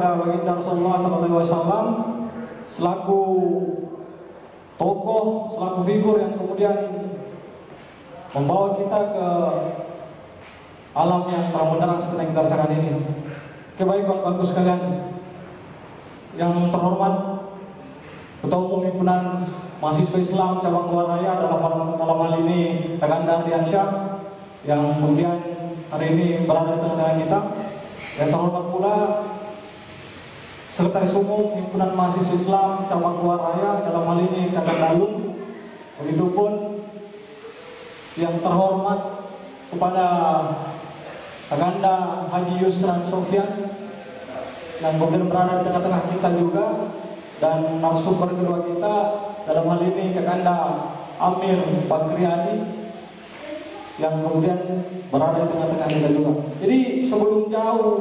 kepada baginda Rasulullah SAW selaku tokoh, selaku figur yang kemudian membawa kita ke alam yang terang benderang seperti yang kita rasakan ini. Oke, baik kawan-kawanku sekalian, yang terhormat Ketua Umum Himpunan Mahasiswa Islam Cabang Goa Raya dalam hal ini Kakanda Ardiansyah yang kemudian hari ini berada di tengah-tengah kita. Yang terhormat pula Sekretaris Umum Himpunan Mahasiswa Islam Cabang Goa Raya dalam hal ini Kakanda Alung. Begitupun yang terhormat kepada Kakanda Haji Yusran Sofyan yang kemudian berada di tengah-tengah kita juga, dan narasumber kedua kita dalam hal ini Kakanda Amir Bakriadi yang kemudian berada di tengah-tengah kita juga. Jadi sebelum jauh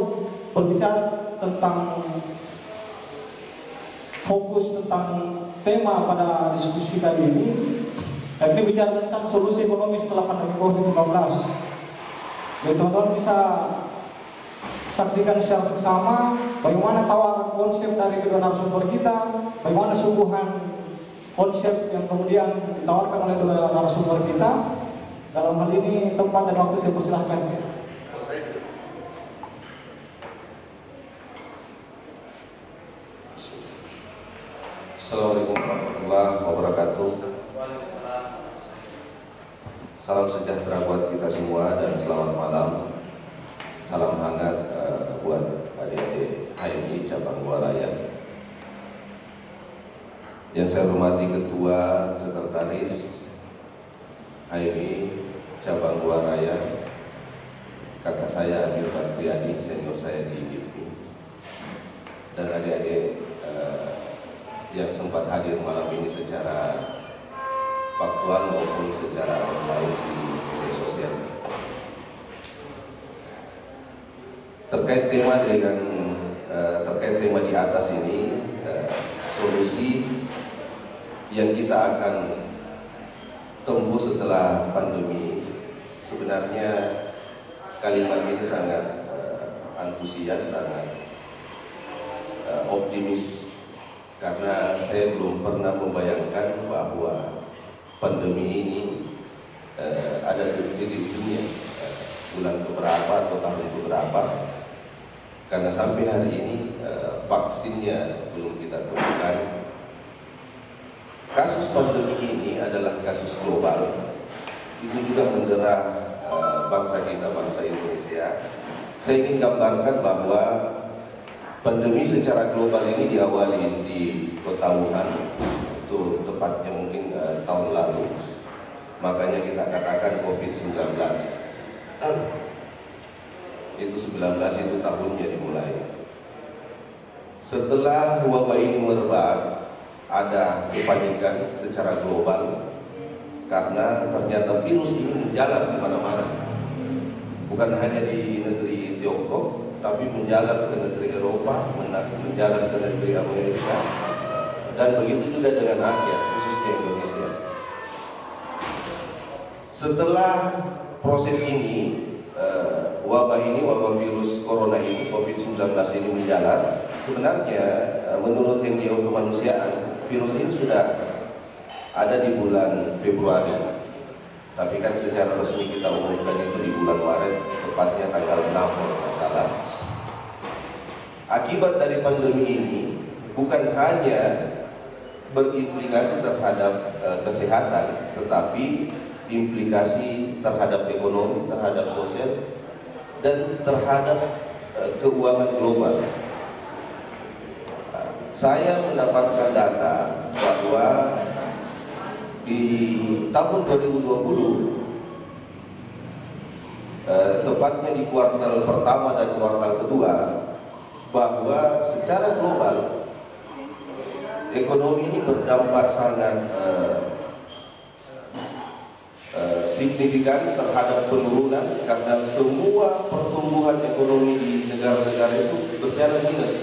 berbicara tentang fokus tentang tema pada diskusi kali ini bicara tentang solusi ekonomi setelah pandemi COVID-19. Jadi teman-teman bisa saksikan secara seksama bagaimana tawaran konsep dari kedua narasumber kita, bagaimana sungguhan konsep yang kemudian ditawarkan oleh dua narasumber kita. Dalam hal ini tempat dan waktu saya persilahkan. Assalamualaikum warahmatullahi wabarakatuh. Salam sejahtera buat kita semua dan selamat malam. Salam hangat buat adik-adik HMI Cabang Goa Raya. Yang saya hormati Ketua Sekretaris HMI Cabang Goa Raya, kakak saya Amir Bakriadi, senior saya di IPI, dan adik-adik yang sempat hadir malam ini secara faktual maupun secara online di media sosial. Terkait tema di atas ini, solusi yang kita akan tembus setelah pandemi, sebenarnya kalimat ini sangat antusias, sangat optimis, karena saya belum pernah membayangkan bahwa pandemi ini ada di dunia bulan keberapa atau tahun keberapa, karena sampai hari ini vaksinnya belum kita temukan. Kasus pandemi ini adalah kasus global, itu juga mendera bangsa kita, bangsa Indonesia. Saya ingin gambarkan bahwa pandemi secara global ini diawali di kota Wuhan, itu tepatnya mungkin tahun lalu. Makanya kita katakan COVID-19. Itu 19 itu tahunnya dimulai. Setelah wabah ini merebak, ada kepanikan secara global karena ternyata virus ini menjalar di mana-mana. Bukan hanya di negeri Tiongkok, tapi menjalar ke negeri Eropa, menjalar ke negeri Amerika, dan begitu juga dengan Asia, khususnya Indonesia. Setelah proses ini, wabah virus corona ini, COVID-19 ini menjalar, sebenarnya menurut NGO kemanusiaan, virus ini sudah ada di bulan Februari. Tapi kan secara resmi kita umumkan itu di bulan Maret, tepatnya tanggal 6 kalau tidak salah. Akibat dari pandemi ini bukan hanya berimplikasi terhadap kesehatan, tetapi implikasi terhadap ekonomi, terhadap sosial, dan terhadap keuangan global. Saya mendapatkan data bahwa di tahun 2020, tepatnya di kuartal pertama dan kuartal kedua, bahwa secara global ekonomi ini berdampak sangat signifikan terhadap penurunan, karena semua pertumbuhan ekonomi di negara-negara itu berjalan minus.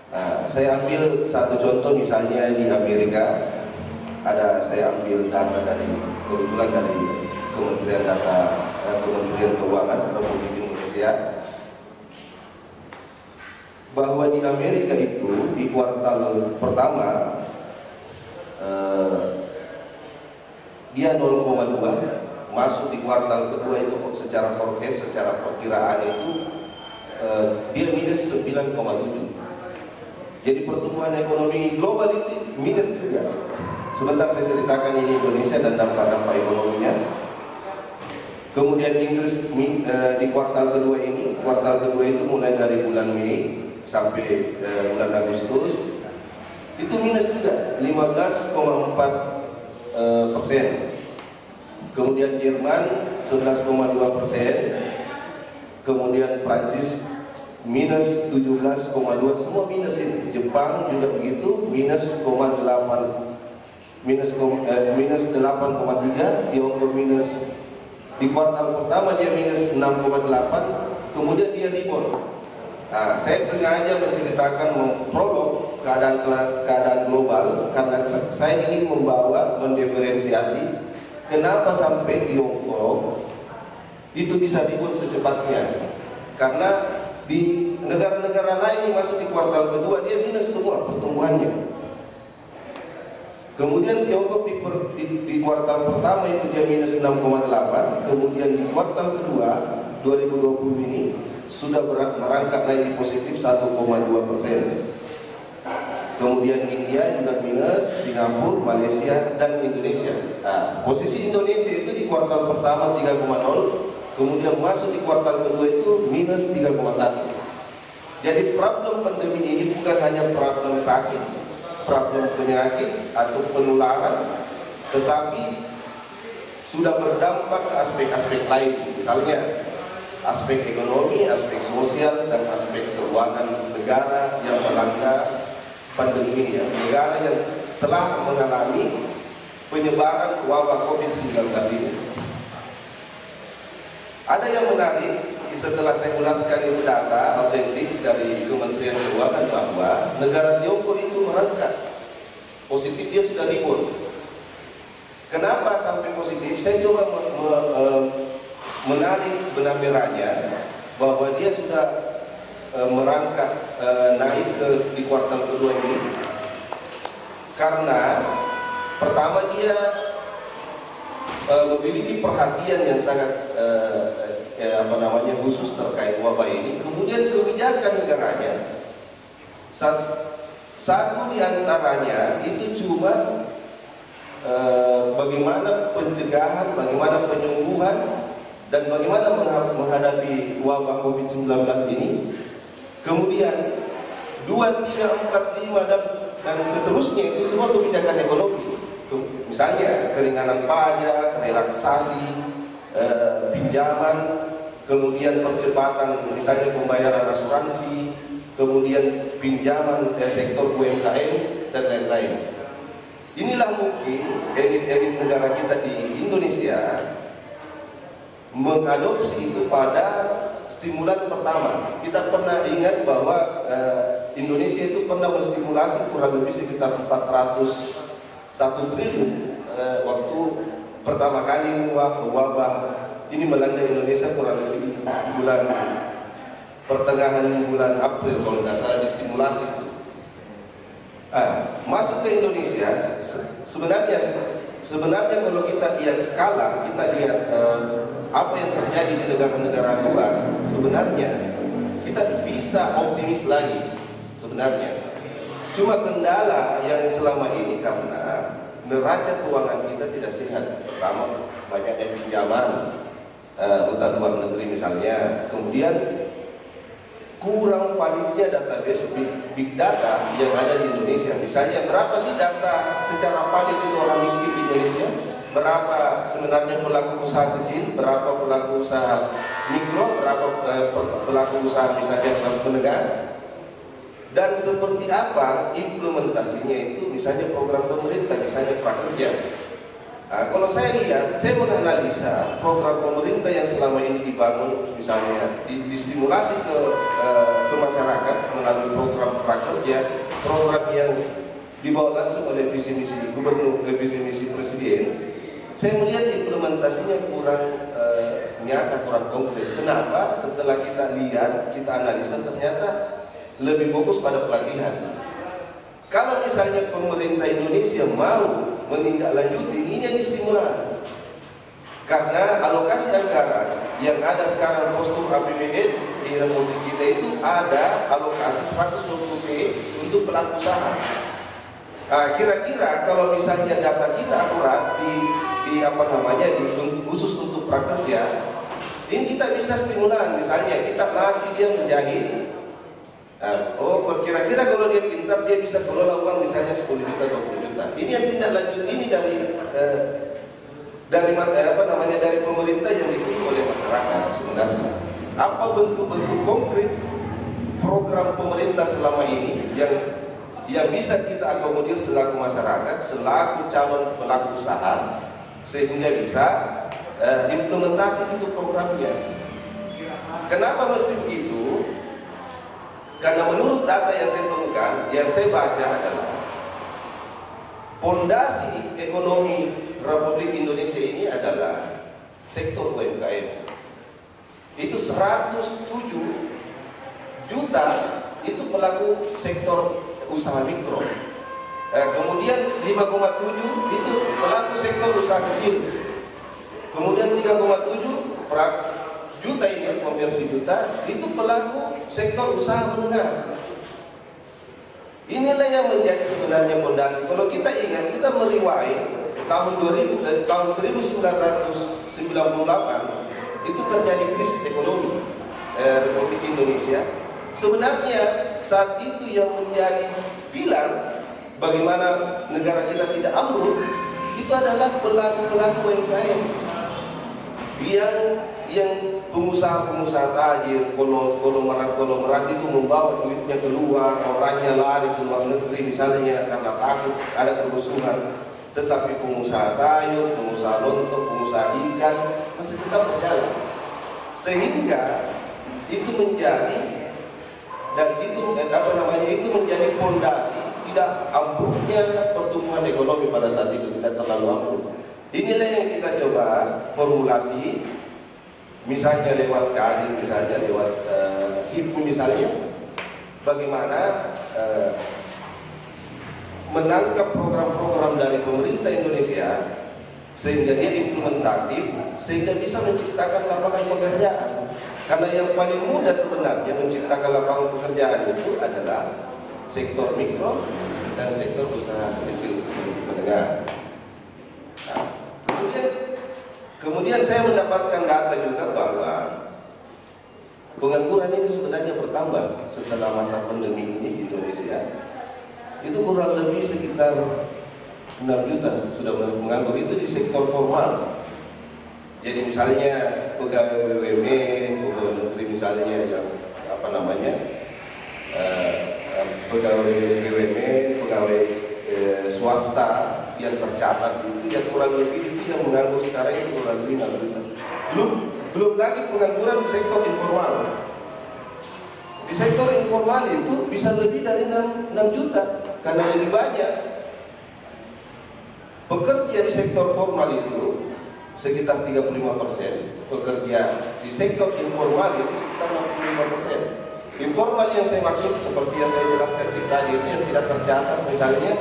Nah, saya ambil satu contoh, misalnya di Amerika. Saya ambil data kebetulan dari Kementerian Keuangan Republik Indonesia. bahwa di Amerika itu di kuartal pertama dia 0,2, masuk di kuartal kedua itu secara forecast, secara perkiraan itu dia minus 9,7. Jadi pertumbuhan ekonomi global itu minus juga. Sebentar saya ceritakan ini Indonesia dan dampak-dampak ekonominya. Kemudian Inggris di kuartal kedua ini, kuartal kedua itu mulai dari bulan Mei sampai bulan Agustus itu minus juga 15,4%. Kemudian Jerman 11,2%, kemudian Prancis minus 17,2, semua minus ini. Jepang juga begitu, minus 8,3, Tiongkok minus di kuartal pertama dia minus 6,8, kemudian dia rebound. Nah, saya sengaja menceritakan memprolog keadaan global karena saya ingin mendiferensiasi kenapa sampai Tiongkok itu bisa rebound secepatnya. Karena di negara-negara lain yang masuk di kuartal kedua dia minus semua pertumbuhannya. Kemudian Tiongkok di kuartal pertama itu dia minus 6,8, kemudian di kuartal kedua 2020 ini sudah merangkak naik di positif 1,2%. Kemudian India juga minus, Singapura, Malaysia, dan Indonesia. Nah, posisi Indonesia itu di kuartal pertama 3,0, kemudian masuk di kuartal kedua itu minus 3,1. Jadi problem pandemi ini bukan hanya problem sakit, problem penyakit atau penularan, tetapi sudah berdampak ke aspek-aspek lain. Misalnya aspek ekonomi, aspek sosial, dan aspek keuangan negara yang melanda pandemi ini, negara yang telah mengalami penyebaran wabah COVID-19 ini. Ada yang menarik, setelah saya jelaskan itu data autentik dari Kementerian Keuangan bahwa negara Tiongkok itu merangkak positif, dia sudah rebound. Kenapa sampai positif? Saya coba menarik benang merahnya bahwa dia sudah merangkak naik di kuartal kedua ini karena pertama dia memiliki perhatian yang sangat khusus terkait wabah ini. Kemudian kebijakan negaranya satu di antaranya itu cuma bagaimana pencegahan, bagaimana penyembuhan, dan bagaimana menghadapi wabah COVID-19 ini. Kemudian 2, 3, 4, 5 dan seterusnya itu semua kebijakan ekonomi. Misalnya keringanan pajak, relaksasi pinjaman, kemudian percepatan misalnya pembayaran asuransi, kemudian pinjaman sektor UMKM dan lain-lain. Inilah mungkin elit-elit negara kita di Indonesia mengadopsi itu pada stimulan pertama. Kita pernah ingat bahwa Indonesia itu pernah menstimulasi kurang lebih sekitar 401 triliun waktu pertama kali wabah ini melanda Indonesia, kurang lebih pertengahan bulan April kalau tidak salah distimulasi itu. Masuk ke Indonesia sebenarnya kalau kita lihat skala, kita lihat apa yang terjadi di negara-negara luar, sebenarnya kita bisa optimis lagi sebenarnya. Cuma kendala yang selama ini karena neraca keuangan kita tidak sehat. Pertama, banyaknya pinjaman utang luar negeri misalnya. Kemudian kurang validnya database big data yang ada di Indonesia. Misalnya berapa sih data secara valid itu orang miskin di Indonesia? Berapa sebenarnya pelaku usaha kecil? Berapa pelaku usaha mikro? Berapa pelaku usaha misalnya kelas menengah? Dan seperti apa implementasinya itu, misalnya program pemerintah, misalnya prakerja. Kalau saya lihat, saya menganalisa program pemerintah yang selama ini dibangun, misalnya distimulasi ke masyarakat melalui program prakerja, program yang dibawa langsung oleh visi misi gubernur, visi misi presiden. Saya melihat implementasinya kurang nyata, kurang konkret. Kenapa? Setelah kita lihat, kita analisa, ternyata lebih fokus pada pelatihan. Kalau misalnya pemerintah Indonesia mau menindaklanjuti, ini yang stimulan. Karena alokasi anggaran yang ada sekarang postur APBN di Republik kita itu ada alokasi 120 T untuk pelaku usaha. Kira-kira kalau misalnya data kita akurat di apa namanya khusus untuk prakerja, ini kita bisa stimulan. Misalnya kita latih dia menjahit. Kira-kira kalau dia pintar dia bisa kelola uang misalnya 10 juta 20 juta. Ini yang tindak lanjut ini dari pemerintah yang dipilih oleh masyarakat sebenarnya. Apa bentuk-bentuk konkret program pemerintah selama ini yang bisa kita akomodir selaku masyarakat, selaku calon pelaku usaha, sehingga bisa implementatif itu programnya. Kenapa mesti begitu? Karena menurut data yang saya temukan, yang saya baca adalah pondasi ekonomi Republik Indonesia ini adalah sektor UMKM. Itu 107 juta itu pelaku sektor usaha mikro. Kemudian 5,7 itu pelaku sektor usaha kecil. Kemudian 3,7 juta ini konversi juta itu pelaku sektor usaha menengah. Inilah yang menjadi sebenarnya fondasi. Kalau kita ingat, kita meriwayat tahun 1998 itu terjadi krisis ekonomi Republik Indonesia. Sebenarnya saat itu yang menjadi pilar bagaimana negara kita tidak ambruk itu adalah pelaku-pelaku UMKM yang pengusaha-pengusaha tajir, konglomerat itu membawa duitnya keluar, orangnya lari ke luar negeri misalnya karena takut ada kerusuhan. Tetapi pengusaha sayur, pengusaha lontong, pengusaha ikan masih tetap berjalan. Sehingga itu menjadi itu menjadi fondasi tidak ambruknya pertumbuhan ekonomi pada saat itu, tidak terlalu ambruk. Inilah yang kita coba formulasi, misalnya lewat kadin, misalnya lewat HIPMI misalnya, bagaimana menangkap program-program dari pemerintah Indonesia sehingga dia implementatif, sehingga bisa menciptakan lapangan pekerjaan. Karena yang paling mudah sebenarnya menciptakan lapangan pekerjaan itu adalah sektor mikro dan sektor usaha kecil menengah. Nah, kemudian saya mendapatkan data juga bahwa pengangguran ini sebenarnya bertambah setelah masa pandemi ini di Indonesia. Itu kurang lebih sekitar 6 juta sudah menganggur, itu di sektor formal. Jadi misalnya pegawai BUMN, pegawai negeri misalnya yang pegawai BUMN, pegawai swasta yang tercatat itu yang kurang lebih itu yang menganggur sekarang itu kurang lebih 6 juta. Belum lagi pengangguran di sektor informal. Di sektor informal itu bisa lebih dari 6 juta karena lebih banyak. Pekerja di sektor formal itu sekitar 35%, pekerja di sektor informal itu sekitar 65%. Informal yang saya maksud seperti yang saya jelaskan tadi itu yang tidak tercatat, misalnya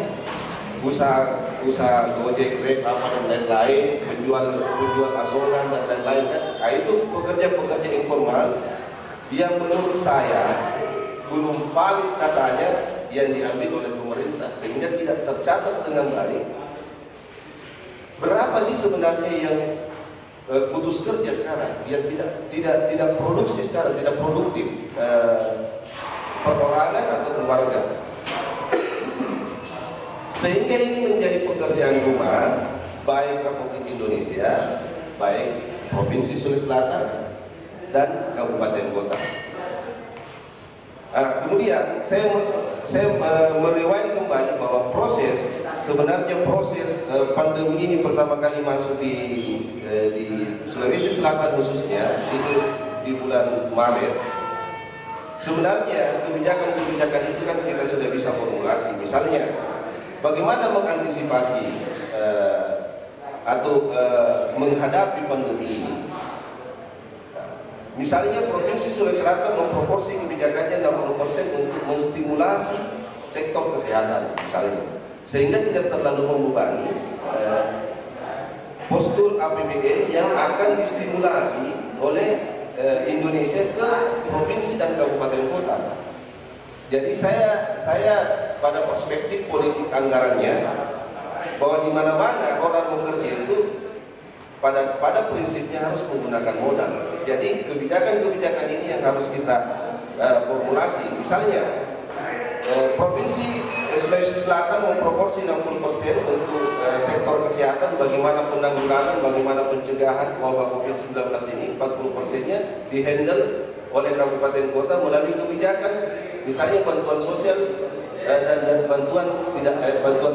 usaha Gojek, Grab, dan lain-lain, penjual asongan dan lain-lain kan. Nah, itu pekerja-pekerja informal yang menurut saya belum valid datanya yang diambil oleh pemerintah sehingga tidak tercatat dengan baik. Berapa sih sebenarnya yang putus kerja sekarang, yang tidak produksi sekarang, tidak produktif, perorangan atau keluarga. Sehingga ini menjadi pekerjaan rumah baik Republik Indonesia, baik Provinsi Sulawesi Selatan dan kabupaten kota. Kemudian saya meriwayat kembali bahwa sebenarnya proses pandemi ini pertama kali masuk di Sulawesi Selatan khususnya itu di bulan Maret. Sebenarnya kebijakan-kebijakan itu kan kita sudah bisa formulasi. Misalnya bagaimana mengantisipasi atau menghadapi pandemi ini. Misalnya Provinsi Sulawesi Selatan memproporsi kebijakannya 60% untuk menstimulasi sektor kesehatan misalnya, sehingga tidak terlalu membebani postur APBN yang akan distimulasi oleh Indonesia ke provinsi dan kabupaten kota. Jadi saya pada perspektif politik anggarannya bahwa di mana-mana orang bekerja itu pada prinsipnya harus menggunakan modal. Jadi kebijakan-kebijakan ini yang harus kita formulasi. Misalnya Provinsi Sulawesi Selatan memproporsi 60% untuk sektor kesehatan, bagaimana penanggulangan, bagaimana pencegahan wabah COVID-19 ini. 40%-nya dihandle oleh kabupaten kota melalui kebijakan, misalnya bantuan sosial dan bantuan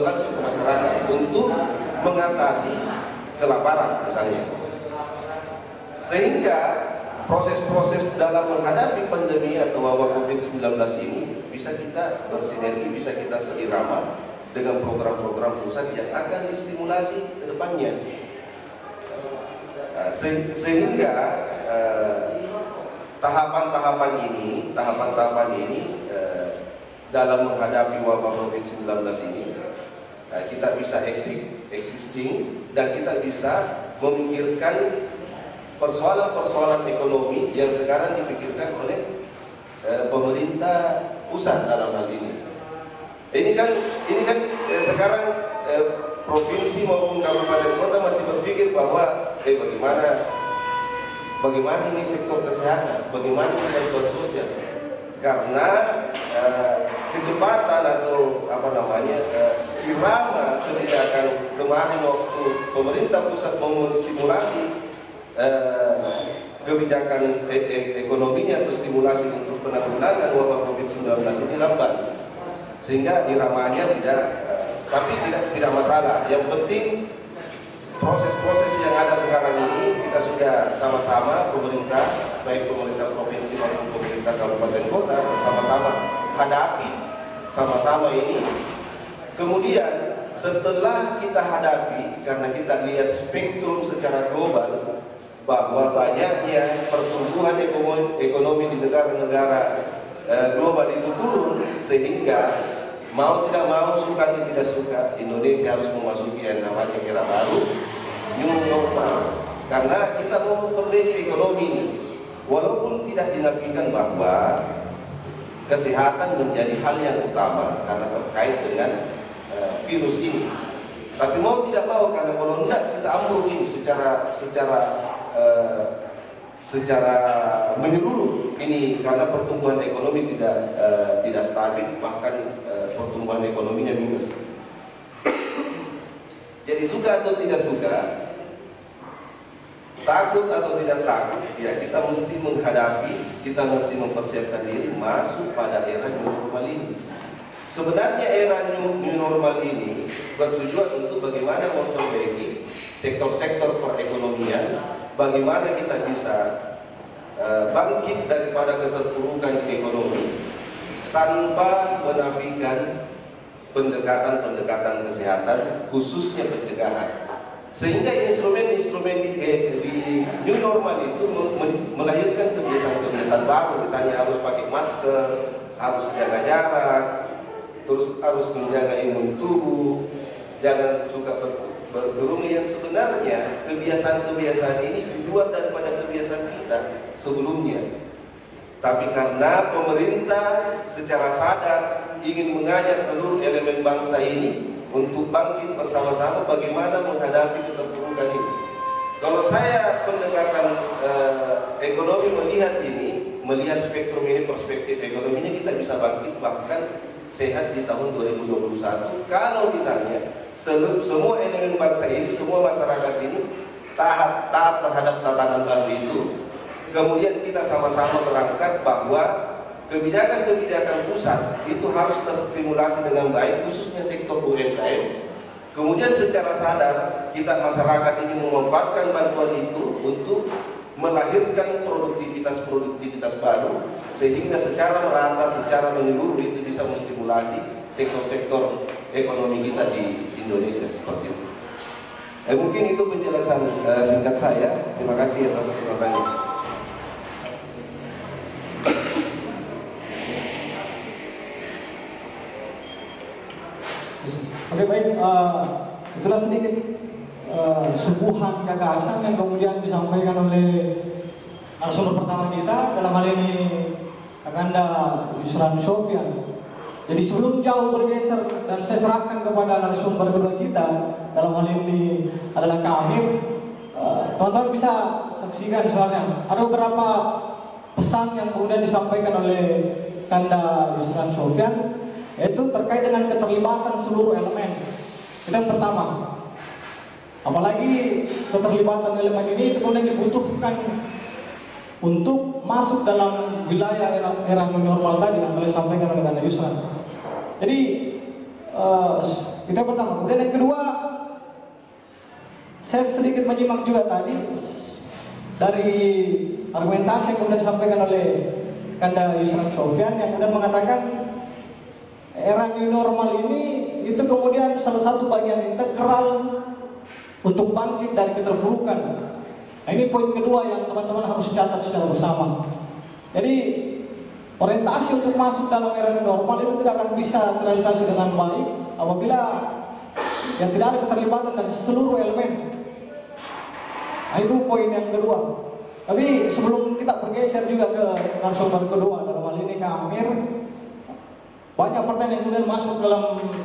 langsung ke masyarakat untuk mengatasi kelaparan misalnya. Sehingga proses-proses dalam menghadapi pandemi atau wabah COVID-19 ini bisa kita bersinergi, bisa kita seirama dengan program-program pusat yang akan distimulasi ke depannya. Sehingga tahapan-tahapan ini dalam menghadapi wabah COVID-19 ini kita bisa existing dan kita bisa memikirkan persoalan-persoalan ekonomi yang sekarang dipikirkan oleh pemerintah pusat dalam hal ini. Ini kan sekarang provinsi maupun kabupaten kota masih berpikir bahwa bagaimana ini sektor kesehatan, bagaimana bantuan sosial, karena kecepatan atau irama kebijakan kemarin waktu pemerintah pusat menstimulasi kebijakan ekonominya atau stimulasi untuk penanggulangan wabah COVID-19 ini lambat, sehingga iramanya tidak masalah. Yang penting proses-proses yang ada sekarang ini kita sudah sama-sama pemerintah, baik pemerintah provinsi maupun pemerintah kabupaten kota, sama-sama hadapi sama-sama ini. Kemudian setelah kita hadapi, karena kita lihat spektrum secara global bahwa banyaknya pertumbuhan ekonomi di negara-negara global itu turun, sehingga mau tidak mau, suka atau tidak suka, Indonesia harus memasuki yang namanya era baru, new normal. Karena kita mau memperbaiki ekonomi ini, walaupun tidak dinafikan bahwa kesehatan menjadi hal yang utama karena terkait dengan virus ini. Tapi mau tidak mau, karena kalau tidak kita ambruk ini secara menyeluruh ini, karena pertumbuhan ekonomi tidak stabil, bahkan pertumbuhan ekonominya minus. Jadi suka atau tidak suka, takut atau tidak takut, ya kita mesti menghadapi, kita mesti mempersiapkan diri masuk pada era new normal ini. Sebenarnya era new normal ini bertujuan untuk bagaimana memperbaiki sektor-sektor perekonomian, bagaimana kita bisa bangkit daripada keterpurukan ekonomi tanpa menafikan pendekatan-pendekatan kesehatan, khususnya pencegahan. Sehingga instrumen-instrumen di new normal itu melahirkan kebiasaan-kebiasaan baru, misalnya harus pakai masker, harus jaga jarak, terus harus menjaga imun tubuh, jangan suka berkerumun. Yang sebenarnya kebiasaan-kebiasaan ini di luar daripada kebiasaan kita sebelumnya. Tapi karena pemerintah secara sadar ingin mengajak seluruh elemen bangsa ini untuk bangkit bersama-sama bagaimana menghadapi keterpurukan ini. Kalau saya pendekatan ekonomi melihat spektrum ini, perspektif ekonominya, kita bisa bangkit bahkan sehat di tahun 2021 kalau misalnya semua elemen bangsa ini, semua masyarakat ini taat terhadap tatanan baru itu. Kemudian kita sama-sama berangkat bahwa kebijakan-kebijakan pusat itu harus terstimulasi dengan baik, khususnya sektor UMKM. Kemudian secara sadar kita masyarakat ini memanfaatkan bantuan itu untuk melahirkan produktivitas baru, sehingga secara merata, secara menyeluruh itu bisa menstimulasi sektor-sektor ekonomi kita di Indonesia seperti itu. Mungkin itu penjelasan singkat saya. Terima kasih atas kesempatannya. Oke, baik, itulah sedikit suguhan gagasan yang kemudian disampaikan oleh narasumber pertama kita, dalam hal ini Kakanda Yusran Sofyan. Jadi sebelum jauh bergeser dan saya serahkan kepada narasumber kedua kita, dalam hal ini adalah Kak Amir, teman-teman bisa saksikan sebenarnya ada beberapa pesan yang kemudian disampaikan oleh Kakanda Yusran Sofyan, yaitu terkait dengan keterlibatan seluruh elemen. Itu yang pertama. Apalagi keterlibatan elemen ini kemudian dibutuhkan untuk masuk dalam wilayah era new normal tadi yang telah disampaikan oleh Kakanda Yusran. Jadi itu yang pertama. Kemudian yang kedua, saya sedikit menyimak juga tadi dari argumentasi yang kemudian disampaikan oleh Kakanda Yusran Sofyan yang kemudian mengatakan era new normal ini itu kemudian salah satu bagian integral untuk bangkit dari keterpurukan. Nah, ini poin kedua yang teman-teman harus catat secara bersama. Jadi orientasi untuk masuk dalam era new normal itu tidak akan bisa terrealisasi dengan baik apabila yang tidak ada keterlibatan dari seluruh elemen. Nah, itu poin yang kedua. Tapi sebelum kita bergeser juga ke narasumber kedua, dalam hal ini Kak Amir, banyak pertanyaan yang kemudian masuk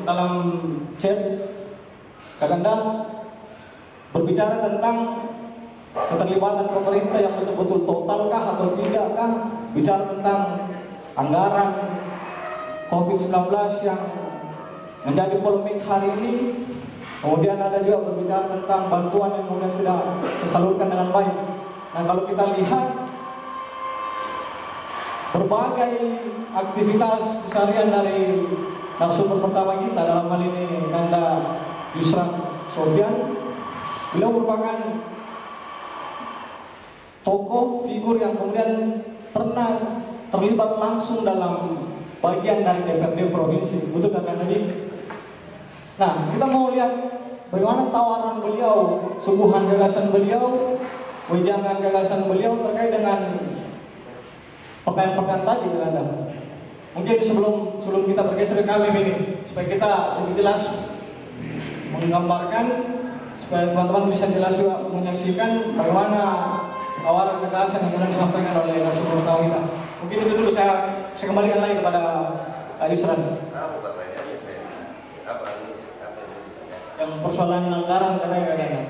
dalam chat. Kakanda berbicara tentang keterlibatan pemerintah yang betul-betul totalkah atau tidakkah, bicara tentang anggaran COVID-19 yang menjadi polemik hari ini. Kemudian ada juga berbicara tentang bantuan yang kemudian tidak tersalurkan dengan baik. Nah, kalau kita lihat berbagai aktivitas keseharian dari narasumber pertama kita, dalam hal ini Kakanda Yusran Sofyan, beliau merupakan tokoh figur yang kemudian pernah terlibat langsung dalam bagian dari DPRD provinsi, betul kan tadi? Nah, kita mau lihat bagaimana tawaran beliau, suguhan gagasan beliau, wejangan gagasan beliau terkait dengan pertanyaan-pertanyaan tadi, Anda. Mungkin sebelum kita bergeser ke kami ini, supaya kita lebih jelas menggambarkan, supaya teman-teman bisa jelas juga menyaksikan bagaimana tawaran gagasan yang kemudian disampaikan oleh narasumber pertama kita. Mungkin itu dulu saya kembalikan lagi kepada Yusran. Apa pertanyaannya saya? Apa Yang persoalan anggaran katanya.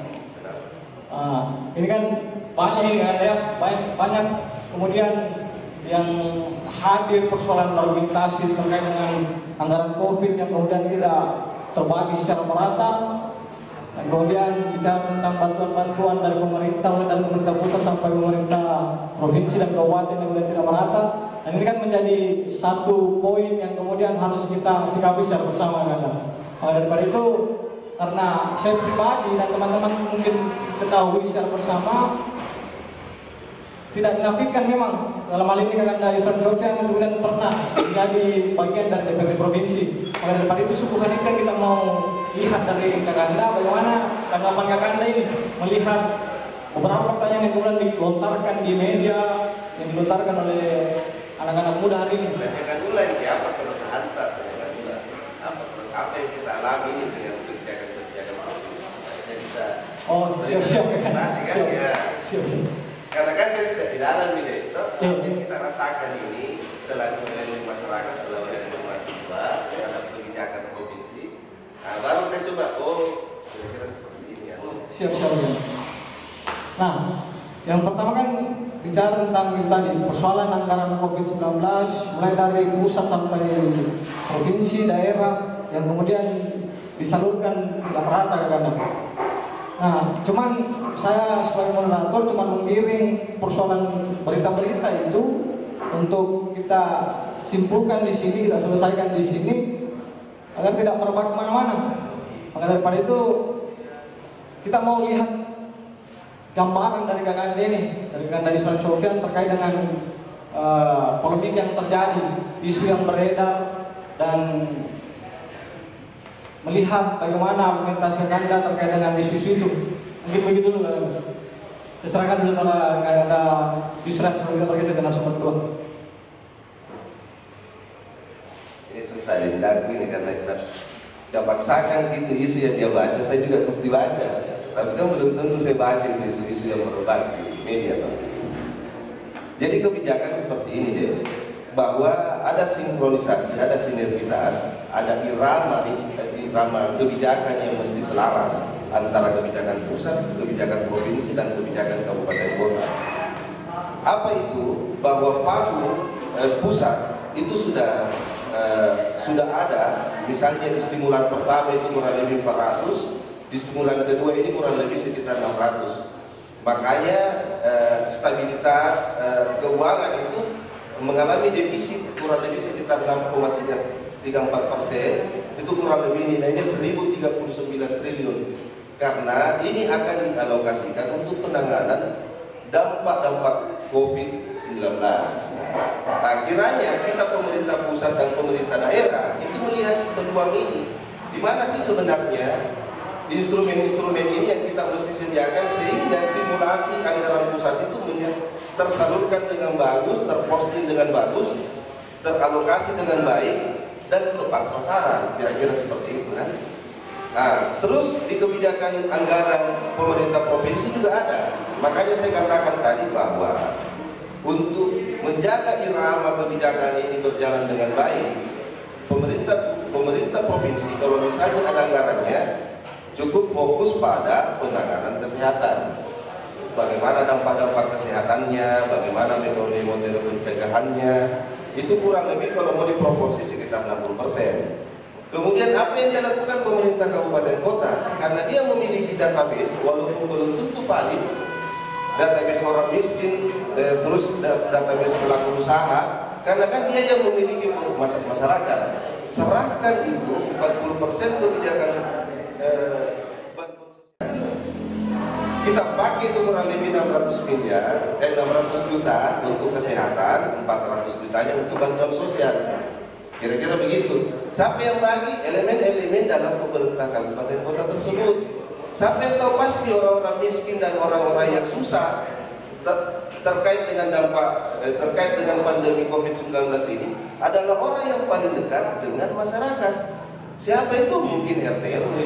Ini kan banyak ini kan ya, banyak kemudian yang hadir persoalan argumentasi terkait dengan anggaran COVID yang kemudian tidak terbagi secara merata. Dan kemudian bicara tentang bantuan-bantuan dari pemerintah, mulai dari pemerintah pusat sampai pemerintah provinsi dan kabupaten yang kemudian tidak merata. Dan ini kan menjadi satu poin yang kemudian harus kita sikapi secara bersama, kan? Maka daripada itu, karena saya pribadi dan teman-teman mungkin ketahui secara bersama, tidak dinafikan memang dalam hal ini Kakanda Yusran Sofyan yang kemudian pernah menjadi bagian dari DPRD provinsi. Maka daripada itu suguhan itu kita mau lihat dari Kakanda bagaimana tanggapan Kakanda ini melihat beberapa pertanyaan yang kemudian dilontarkan di media, yang dilontarkan oleh anak-anak muda hari ini. Tanyakan dulu lagi apa terus hantar, tanyakan dulu apa yang kita alami ini dengan kebijakan provinsi. Saya bisa siap kan ya. Siap. Karena kan saya tidak di dalam ini, apa yang kita rasakan ini setelah mengenai masyarakat, setelah mengenai mahasiswa terhadap kebijakan provinsi, nah, baru saya coba kira-kira seperti ini ya. Siap. Nah, yang pertama kan bicara tentang itu tadi, persoalan anggaran COVID-19 mulai dari pusat sampai provinsi, daerah yang kemudian disalurkan tidak merata kadang. Nah, cuman saya sebagai moderator cuma mengiring persoalan berita-berita itu untuk kita simpulkan di sini, kita selesaikan di sini agar tidak merebak kemana-mana. Maka daripada itu kita mau lihat gambaran dari Kakanda ini, dari Kakanda Yusran Sofyan terkait dengan polemik yang terjadi, isu yang beredar, dan melihat bagaimana argumentasi Kakanda terkait dengan isu-isu itu. Mungkin begitu dulu, saya serahkan dulu pada Kakanda Yusran sebelum kita bergeser ke narasumber kedua. Ini susah dihadapi ini karena kita Dia paksakan gitu isu yang dia baca, saya juga mesti baca. Tapi kan belum tentu saya baca itu isu-isu yang berobat di media. Jadi kebijakan seperti ini deh, bahwa ada sinkronisasi, ada sinergitas, ada irama kebijakan yang mesti selaras antara kebijakan pusat, kebijakan provinsi, dan kebijakan kabupaten kota. Apa itu? Bahwa pagu pusat itu sudah ada, misalnya di stimulan pertama itu kurang lebih 400, di stimulan kedua ini kurang lebih sekitar 600. Makanya stabilitas keuangan itu mengalami defisit kurang lebih sekitar 6,34%, itu kurang lebih nilainya 1039 triliun. Karena ini akan dialokasikan untuk penanganan dampak-dampak COVID-19. Nah, kiranya kita pemerintah pusat dan pemerintah daerah itu melihat peluang ini. Di mana sih sebenarnya instrumen-instrumen ini yang kita mesti sediakan sehingga stimulasi anggaran pusat itu tersalurkan dengan bagus, terposting dengan bagus, teralokasi dengan baik, dan tepat sasaran, kira-kira seperti itu kan. Nah, terus di kebijakan anggaran pemerintah provinsi juga ada. Makanya saya katakan tadi bahwa untuk menjaga irama kebijakan ini berjalan dengan baik, pemerintah provinsi kalau misalnya ada anggarannya cukup fokus pada penanganan kesehatan. Bagaimana dampak-dampak kesehatannya, bagaimana metode-metode pencegahannya, itu kurang lebih kalau mau diproporsi sekitar 60%. Kemudian apa yang dilakukan pemerintah kabupaten kota? Karena dia memiliki database, walaupun belum tentu valid, database orang miskin, terus database pelaku usaha, karena kan dia yang memiliki masyarakat. Serahkan itu 40% kebijakan bantuan sosial. Kita pakai itu kurang lebih 600 juta untuk kesehatan, 400 jutanya untuk bantuan sosial. Kira-kira begitu. Siapa yang bagi? Elemen-elemen dalam pemerintah kabupaten kota tersebut. Siapa yang tahu pasti orang-orang miskin dan orang-orang yang susah terkait dengan dampak terkait dengan pandemi COVID-19 ini adalah orang yang paling dekat dengan masyarakat. Siapa itu? Mungkin RT RW,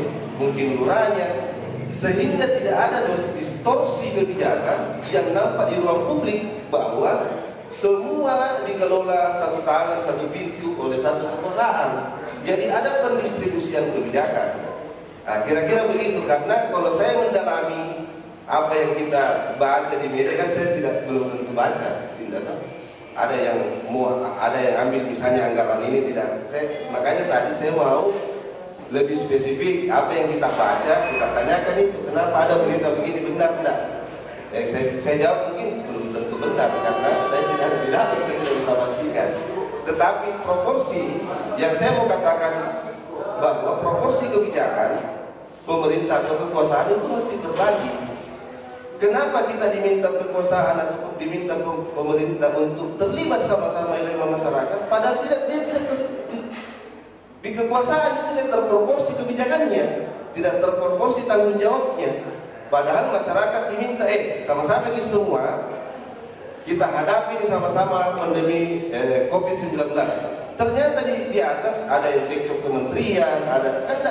mungkin lurahnya. Sehingga tidak ada distorsi kebijakan yang nampak di ruang publik bahwa semua dikelola satu tangan, satu pintu oleh satu kekuasaan. Jadi ada pendistribusian kebijakan. Nah, kira-kira begitu. Karena kalau saya mendalami apa yang kita baca di media, kan saya belum tentu baca. Ada yang ambil misalnya anggaran ini tidak. Makanya tadi saya mau lebih spesifik apa yang kita baca, kita tanyakan itu. Kenapa ada berita begini, benar tidak? Saya jawab mungkin belum tentu benar karena saya tidak ada di dalam, saya tidak bisa pastikan. Tetapi proporsi yang saya mau katakan bahwa proporsi kebijakan pemerintah atau kekuasaan itu mesti terbagi. Kenapa kita diminta kekuasaan atau diminta pemerintah untuk terlibat sama-sama elemen masyarakat, padahal dia tidak di kekuasaan itu tidak terproporsi kebijakannya, tidak terproporsi tanggung jawabnya. Padahal masyarakat diminta, sama-sama ini semua kita hadapi ini sama-sama pandemi COVID-19. Ternyata di atas ada yang cekcok kementerian, ada kan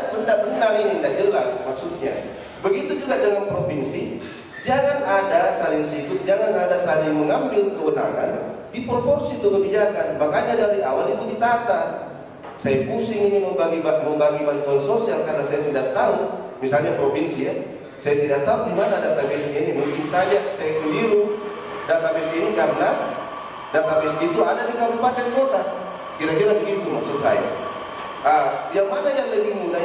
benar ini tidak jelas maksudnya. Begitu juga dengan provinsi, jangan ada saling sikut, jangan ada saling mengambil kewenangan di proporsi itu kebijakan. Makanya dari awal itu ditata. Saya pusing ini membagi bantuan sosial karena saya tidak tahu, misalnya provinsi ya. Saya tidak tahu di mana database ini. Mungkin saja saya keliru database ini karena database itu ada di kabupaten kota. Kira-kira begitu maksud saya. Yang mana yang lebih mudah,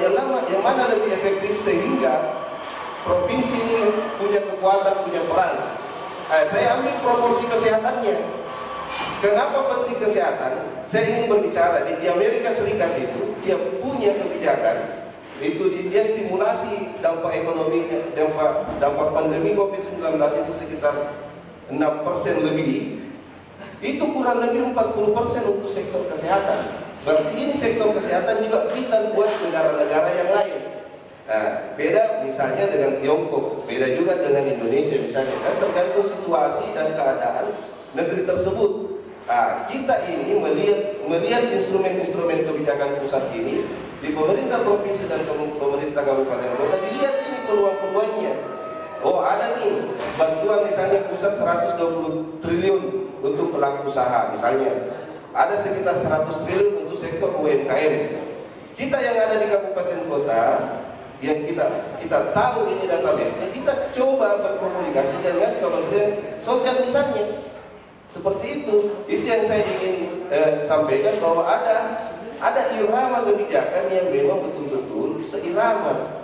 yang mana lebih efektif sehingga provinsi ini punya kekuatan, punya peran. Saya ambil proporsi kesehatannya. Kenapa penting kesehatan? Saya ingin berbicara di Amerika Serikat itu dia punya kebijakan. Itu dia stimulasi dampak ekonominya, dampak pandemi COVID-19 itu sekitar 6% lebih. Itu kurang lebih 40% untuk sektor kesehatan. Berarti ini sektor kesehatan juga vital buat negara-negara yang lain. Nah, beda misalnya dengan Tiongkok, beda juga dengan Indonesia misalnya. Kan tergantung situasi dan keadaan negeri tersebut. Kita ini melihat instrumen-instrumen kebijakan pusat ini di pemerintah provinsi dan pemerintah kabupaten kota dilihat ini peluang-peluangnya. Oh ada nih bantuan misalnya pusat 120 triliun untuk pelaku usaha misalnya, ada sekitar 100 triliun untuk sektor UMKM. Kita yang ada di kabupaten kota yang kita tahu ini database-nya, kita coba berkomunikasi dengan Kementerian Sosial misalnya. Seperti itu yang saya ingin sampaikan, bahwa ada irama kebijakan yang memang betul-betul seirama.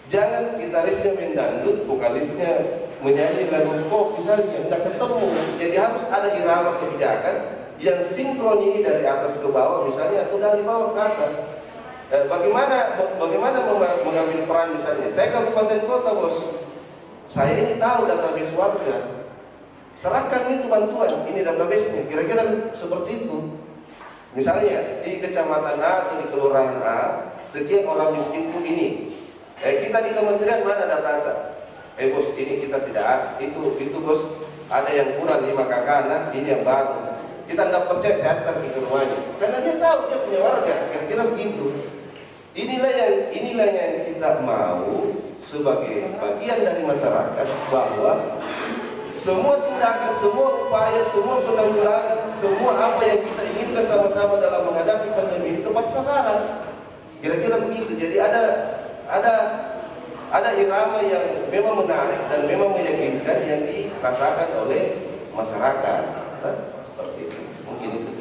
Jangan gitarisnya main dangdut, vokalisnya menyanyi lagu pop misalnya, tidak ketemu. Jadi harus ada irama kebijakan yang sinkron ini dari atas ke bawah misalnya, atau dari bawah ke atas. Bagaimana mengambil peran misalnya? Saya kabupaten kota bos, saya ini tahu database warga. Serahkan itu bantuan, ini database-nya. Kira-kira seperti itu. Misalnya di kecamatan A atau di kelurahan A, sekian orang miskin ini. Kita di kementerian mana data-data? Bos, ini kita tidak, itu bos, ada yang kurang 5 kakak anak, ini yang baru. Kita nggak percaya, saya antar ke rumahnya. Karena dia tahu dia punya warga, kira-kira begitu. Inilah yang kita mau sebagai bagian dari masyarakat, bahwa semua tindakan, semua upaya, semua penanggulangan, semua apa yang kita inginkan sama-sama dalam menghadapi pandemi ini tepat sasaran. Kira-kira begitu. Jadi ada irama yang memang menarik dan memang meyakinkan yang dirasakan oleh masyarakat. Seperti itu. Mungkin itu.